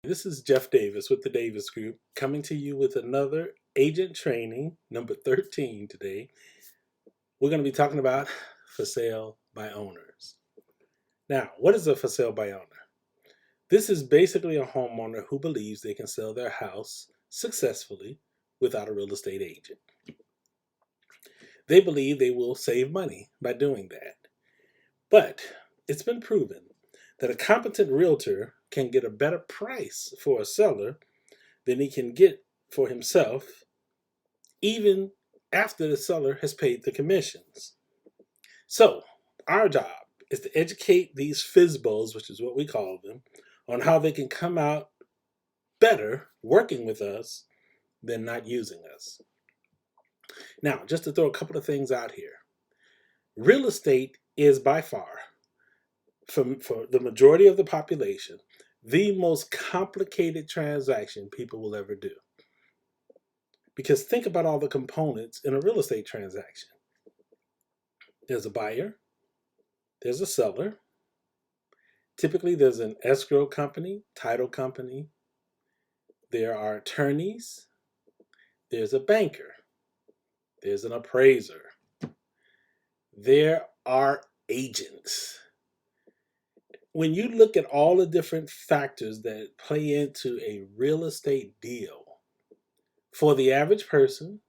This is Jeff Davis with the Davis Group coming to you with another agent training, number 13 today. We're going to be talking about for sale by owners. Now, what is a for sale by owner? This is basically a homeowner who believes they can sell their house successfully without a real estate agent. They believe they will save money by doing that. But it's been proven that a competent realtor can get a better price for a seller than he can get for himself, even after the seller has paid the commissions. So, our job is to educate these FISBOs, which is what we call them, on how they can come out better working with us than not using us. Now, just to throw a couple of things out here, real estate is by far, for the majority of the population, the most complicated transaction people will ever do. Because think about all the components in a real estate transaction. There's a buyer, there's a seller. Typically, there's an escrow company, title company. There are attorneys. There's a banker. There's an appraiser. There are agents. When you look at all the different factors that play into a real estate deal, for the average person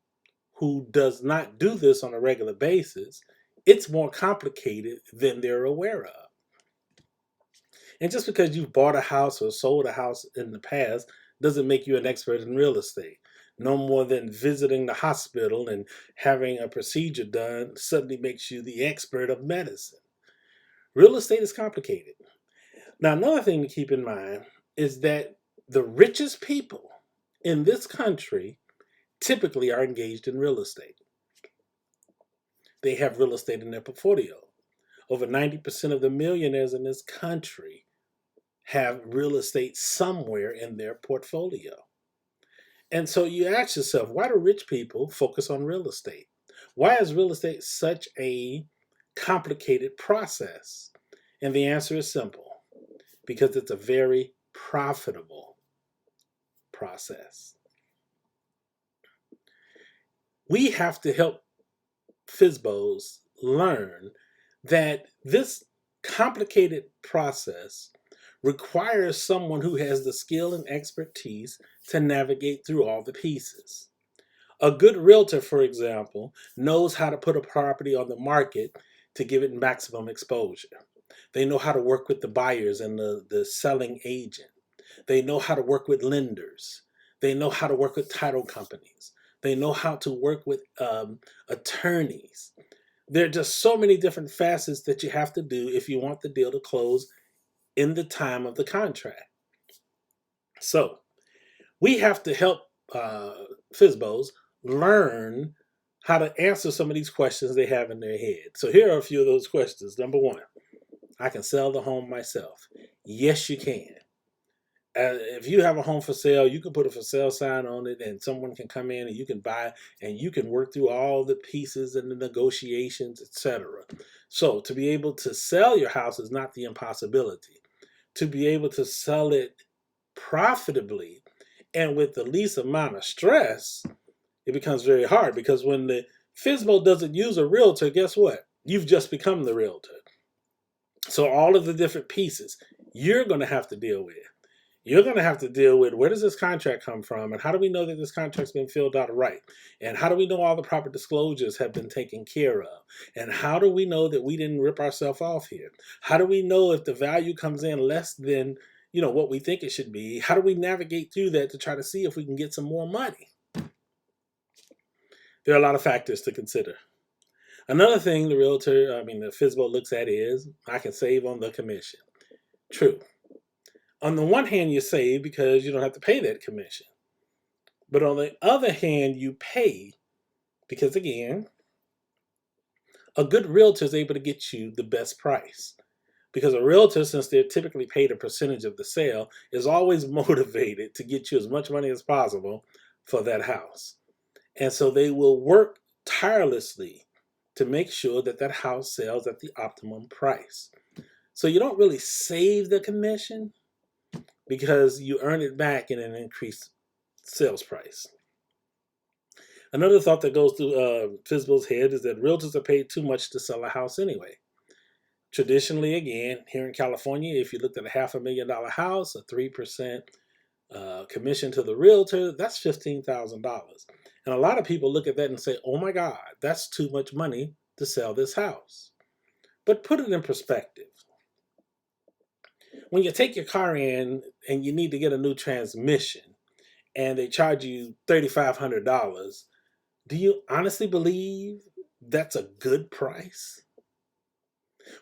who does not do this on a regular basis, it's more complicated than they're aware of. And just because you've bought a house or sold a house in the past doesn't make you an expert in real estate. No more than visiting the hospital and having a procedure done suddenly makes you the expert of medicine. Real estate is complicated. Now, another thing to keep in mind is that the richest people in this country typically are engaged in real estate. They have real estate in their portfolio. Over 90% of the millionaires in this country have real estate somewhere in their portfolio. And so you ask yourself, why do rich people focus on real estate? Why is real estate such a complicated process? And the answer is simple, because it's a very profitable process. We have to help FISBOs learn that this complicated process requires someone who has the skill and expertise to navigate through all the pieces. A good realtor, for example, knows how to put a property on the market to give it maximum exposure. They know how to work with the buyers and the selling agent. They know how to work with lenders. They know how to work with title companies. They know how to work with attorneys. There are just so many different facets that you have to do if you want the deal to close in the time of the contract. So we have to help FISBOs learn how to answer some of these questions they have in their head. So here are a few of those questions. Number one, I can sell the home myself. Yes, you can. If you have a home for sale, you can put a for sale sign on it and someone can come in and you can buy and you can work through all the pieces and the negotiations, etc. So to be able to sell your house is not the impossibility. To be able to sell it profitably and with the least amount of stress, it becomes very hard, because when the FISBO doesn't use a realtor, guess what? You've just become the realtor. So all of the different pieces you're going to have to deal with. You're going to have to deal with, where does this contract come from? And how do we know that this contract's been filled out right? And how do we know all the proper disclosures have been taken care of? And how do we know that we didn't rip ourselves off here? How do we know if the value comes in less than what we think it should be? How do we navigate through that to try to see if we can get some more money? There are a lot of factors to consider. Another thing the FISBO looks at is, I can save on the commission. True. On the one hand, you save because you don't have to pay that commission. But on the other hand, you pay because, again, a good realtor is able to get you the best price. Because a realtor, since they're typically paid a percentage of the sale, is always motivated to get you as much money as possible for that house. And so they will work tirelessly to make sure that that house sells at the optimum price. So you don't really save the commission, because you earn it back in an increased sales price. Another thought that goes through FSBO's head is that realtors are paid too much to sell a house anyway. Traditionally, again, here in California, if you looked at a $500,000 house, a 3% commission to the realtor, that's $15,000. And a lot of people look at that and say, oh my God, that's too much money to sell this house. But put it in perspective. When you take your car in and you need to get a new transmission and they charge you $3,500, do you honestly believe that's a good price?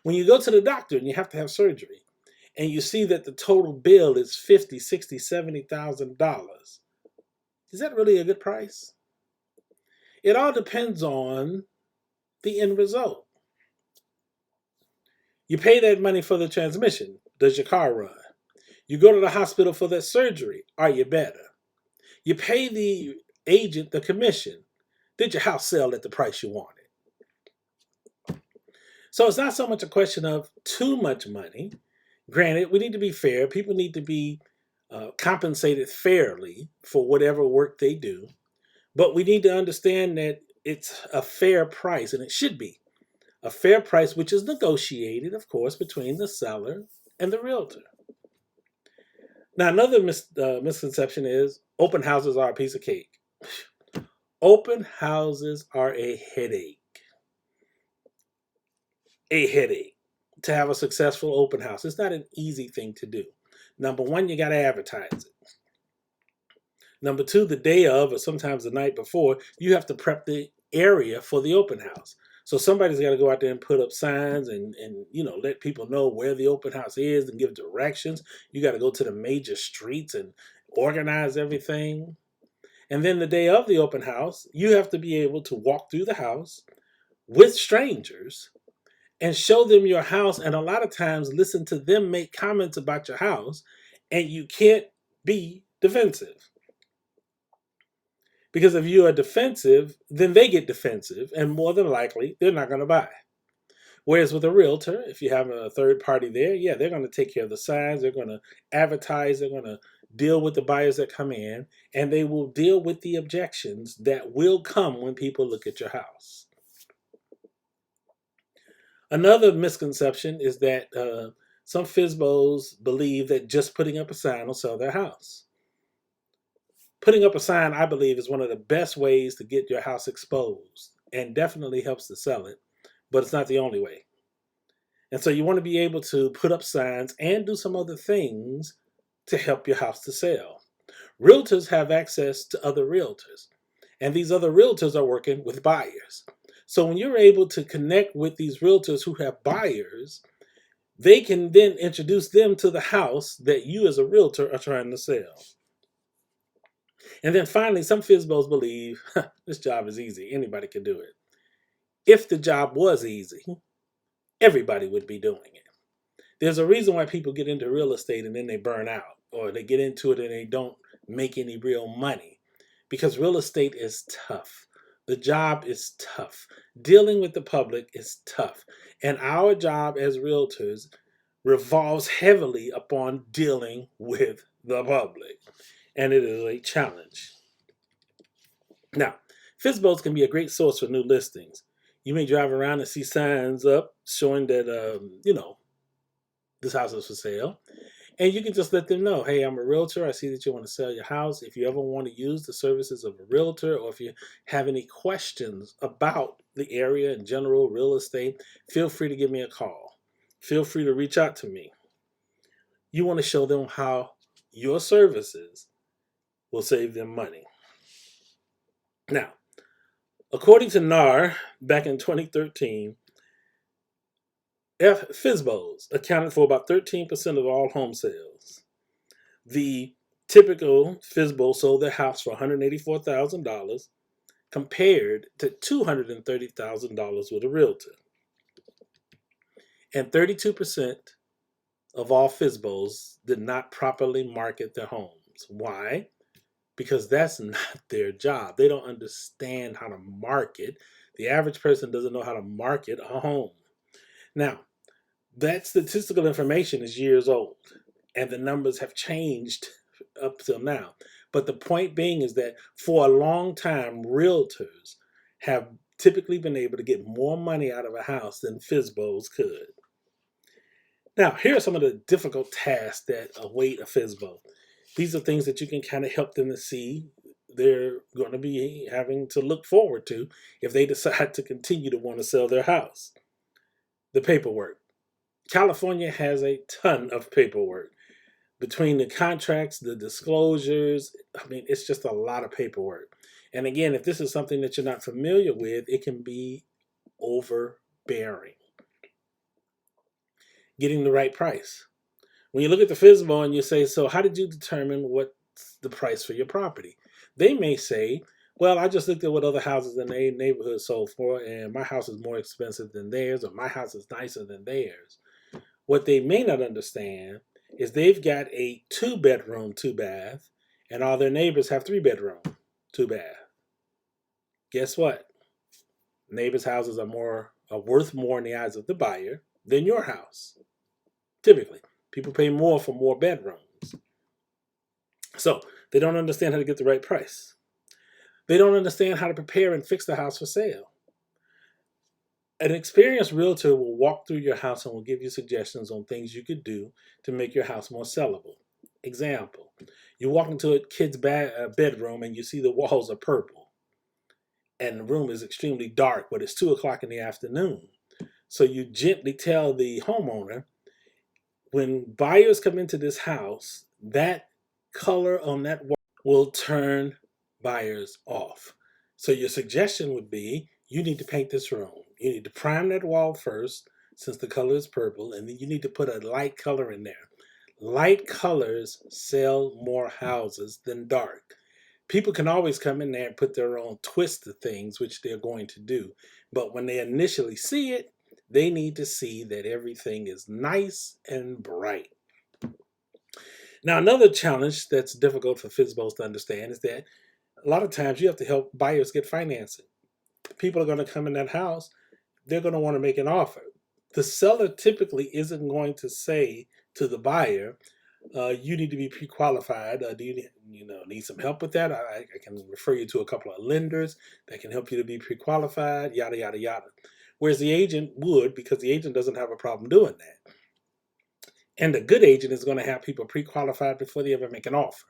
When you go to the doctor and you have to have surgery and you see that the total bill is $50,000, $60,000, $70,000, is that really a good price? It all depends on the end result. You pay that money for the transmission. Does your car run? You go to the hospital for that surgery. Are you better? You pay the agent the commission. Did your house sell at the price you wanted? So it's not so much a question of too much money. Granted, we need to be fair. People need to be compensated fairly for whatever work they do. But we need to understand that it's a fair price, and it should be a fair price, which is negotiated, of course, between the seller and the realtor. Now, another misconception is open houses are a piece of cake. Open houses are a headache. A headache to have a successful open house. It's not an easy thing to do. Number one, you got to advertise it. Number two, the day of, or sometimes the night before, you have to prep the area for the open house. So somebody's got to go out there and put up signs and let people know where the open house is and give directions. You got to go to the major streets and organize everything. And then the day of the open house, you have to be able to walk through the house with strangers and show them your house, and a lot of times listen to them make comments about your house, and you can't be defensive. Because if you are defensive, then they get defensive, and more than likely, they're not going to buy. Whereas with a realtor, if you have a third party there, yeah, they're going to take care of the signs, they're going to advertise, they're going to deal with the buyers that come in, and they will deal with the objections that will come when people look at your house. Another misconception is that some FSBOs believe that just putting up a sign will sell their house. Putting up a sign, I believe, is one of the best ways to get your house exposed and definitely helps to sell it, but it's not the only way. And so you want to be able to put up signs and do some other things to help your house to sell. Realtors have access to other realtors, and these other realtors are working with buyers. So when you're able to connect with these realtors who have buyers, they can then introduce them to the house that you as a realtor are trying to sell. And then finally, some FSBOs believe this job is easy. Anybody can do it. If the job was easy, everybody would be doing it. There's a reason why people get into real estate and then they burn out, or they get into it and they don't make any real money. Because real estate is tough. The job is tough. Dealing with the public is tough. And our job as realtors revolves heavily upon dealing with the public. And it is a challenge. Now, FSBOs can be a great source for new listings. You may drive around and see signs up showing that, this house is for sale. And you can just let them know, hey, I'm a realtor. I see that you want to sell your house. If you ever want to use the services of a realtor, or if you have any questions about the area in general, real estate, feel free to give me a call. Feel free to reach out to me. You want to show them how your services will save them money. Now, according to NAR, back in 2013, FSBOs accounted for about 13% of all home sales. The typical FSBO sold their house for $184,000 compared to $230,000 with a realtor. And 32% of all FSBOs did not properly market their homes. Why? Because that's not their job. They don't understand how to market. The average person doesn't know how to market a home. Now, that statistical information is years old. and the numbers have changed up till now. But the point being is that for a long time, realtors have typically been able to get more money out of a house than FSBOs could. Now, here are some of the difficult tasks that await a FSBO. These are things that you can kind of help them to see they're going to be having to look forward to if they decide to continue to want to sell their house. The paperwork. California has a ton of paperwork. Between the contracts, the disclosures, I mean, it's just a lot of paperwork. And again, if this is something that you're not familiar with, it can be overbearing. Getting the right price. When you look at the FSBO and you say, so how did you determine what's the price for your property? They may say, well, I just looked at what other houses in the neighborhood sold for, and my house is more expensive than theirs, or my house is nicer than theirs. What they may not understand is they've got a 2-bedroom, 2-bath, and all their neighbors have 3-bedroom, 2-bath. Guess what? Neighbors' houses are worth more in the eyes of the buyer than your house. Typically, people pay more for more bedrooms. So they don't understand how to get the right price. They don't understand how to prepare and fix the house for sale. An experienced realtor will walk through your house and will give you suggestions on things you could do to make your house more sellable. Example, you walk into a kid's bedroom and you see the walls are purple and the room is extremely dark, but it's 2 o'clock in the afternoon. So you gently tell the homeowner, when buyers come into this house, that color on that wall will turn buyers off. So your suggestion would be, you need to paint this room. You need to prime that wall first, since the color is purple, and then you need to put a light color in there. Light colors sell more houses than dark. People can always come in there and put their own twist to things, which they're going to do. But when they initially see it, they need to see that everything is nice and bright. Now, another challenge that's difficult for FSBOs to understand is that a lot of times you have to help buyers get financing. People are going to come in that house, they're going to want to make an offer. The seller typically isn't going to say to the buyer, you need to be pre-qualified. Do you need some help with that? I can refer you to a couple of lenders that can help you to be pre-qualified, yada, yada, yada. Whereas the agent would, because the agent doesn't have a problem doing that. And the good agent is going to have people pre-qualified before they ever make an offer.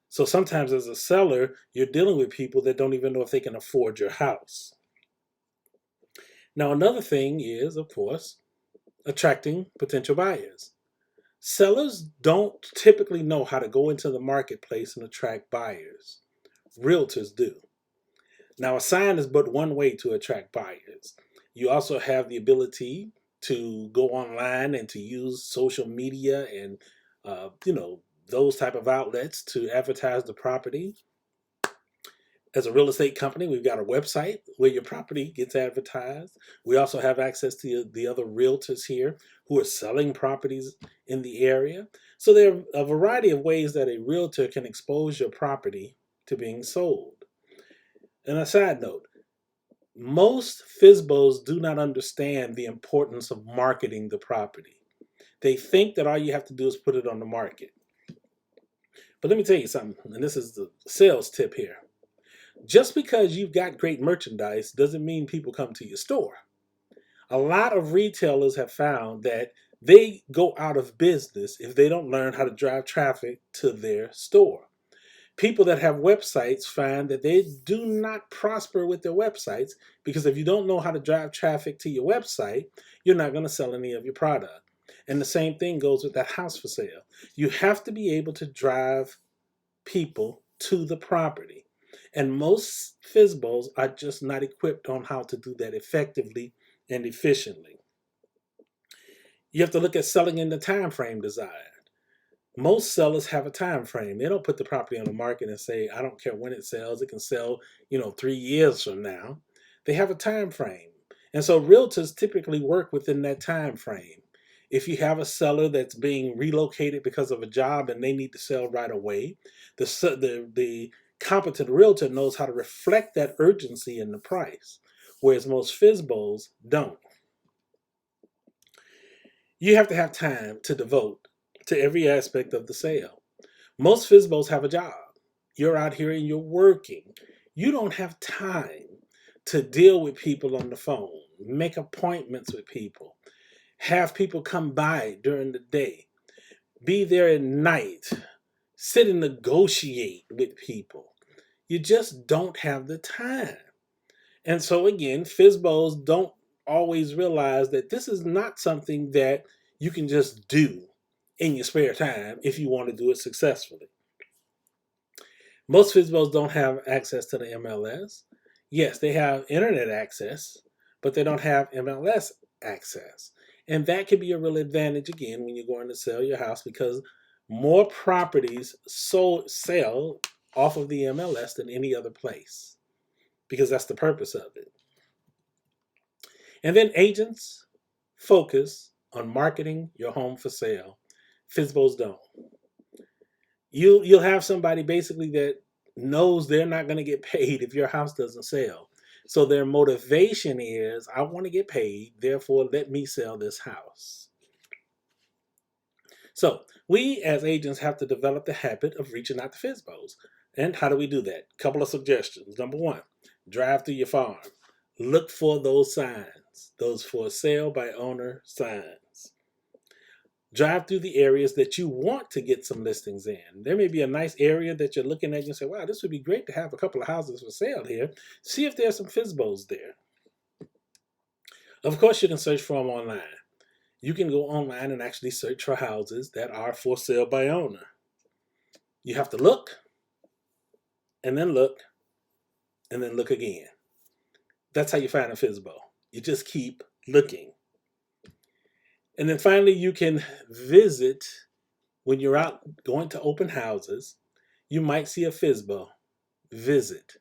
So sometimes as a seller, you're dealing with people that don't even know if they can afford your house. Now, another thing is, of course, attracting potential buyers. Sellers don't typically know how to go into the marketplace and attract buyers. Realtors do. Now, a sign is but one way to attract buyers. You also have the ability to go online and to use social media and, those type of outlets to advertise the property. As a real estate company, we've got a website where your property gets advertised. We also have access to the other realtors here who are selling properties in the area. So there are a variety of ways that a realtor can expose your property to being sold. And a side note, most FSBOs do not understand the importance of marketing the property. They think that all you have to do is put it on the market. But let me tell you something, and this is the sales tip here. Just because you've got great merchandise doesn't mean people come to your store. A lot of retailers have found that they go out of business if they don't learn how to drive traffic to their store. People that have websites find that they do not prosper with their websites because if you don't know how to drive traffic to your website, you're not going to sell any of your product. And the same thing goes with that house for sale. You have to be able to drive people to the property. And most FSBOs are just not equipped on how to do that effectively and efficiently. You have to look at selling in the time frame desired. Most sellers have a time frame. They don't put the property on the market and say, I don't care when it sells. It can sell, 3 years from now. They have a time frame. And so realtors typically work within that time frame. If you have a seller that's being relocated because of a job and they need to sell right away, the competent realtor knows how to reflect that urgency in the price, whereas most FSBOs don't. You have to have time to devote to every aspect of the sale. Most FISBOs have a job. You're out here and you're working. You don't have time to deal with people on the phone, make appointments with people, have people come by during the day, be there at night, sit and negotiate with people. You just don't have the time. And so again, FISBOs don't always realize that this is not something that you can just do in your spare time if you want to do it successfully. Most FISBOs don't have access to the MLS. Yes, they have internet access, but they don't have MLS access. And that can be a real advantage again when you're going to sell your house, because more properties sell off of the MLS than any other place, because that's the purpose of it. And then agents focus on marketing your home for sale. FISBOs don't. You'll have somebody basically that knows they're not going to get paid if your house doesn't sell. So their motivation is, I want to get paid, therefore let me sell this house. So we as agents have to develop the habit of reaching out to FISBOs. And how do we do that? A couple of suggestions. Number one, drive through your farm. Look for those signs, those for sale by owner signs. Drive through the areas that you want to get some listings in. There may be a nice area that you're looking at and you say, wow, this would be great to have a couple of houses for sale here. See if there's some FISBOs there. Of course, you can search for them online. You can go online and actually search for houses that are for sale by owner. You have to look, and then look, and then look again. That's how you find a FISBO. You just keep looking. And then finally, you can visit when you're out going to open houses. You might see a FISBO. Visit.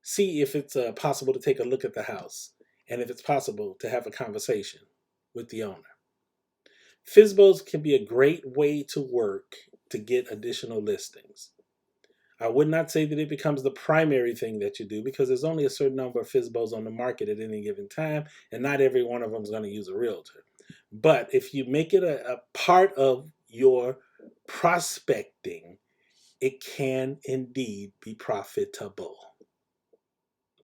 See if it's possible to take a look at the house, and if it's possible to have a conversation with the owner. FISBOs can be a great way to work to get additional listings. I would not say that it becomes the primary thing that you do, because there's only a certain number of FISBOs on the market at any given time, and not every one of them is going to use a realtor. But if you make it a part of your prospecting, it can indeed be profitable.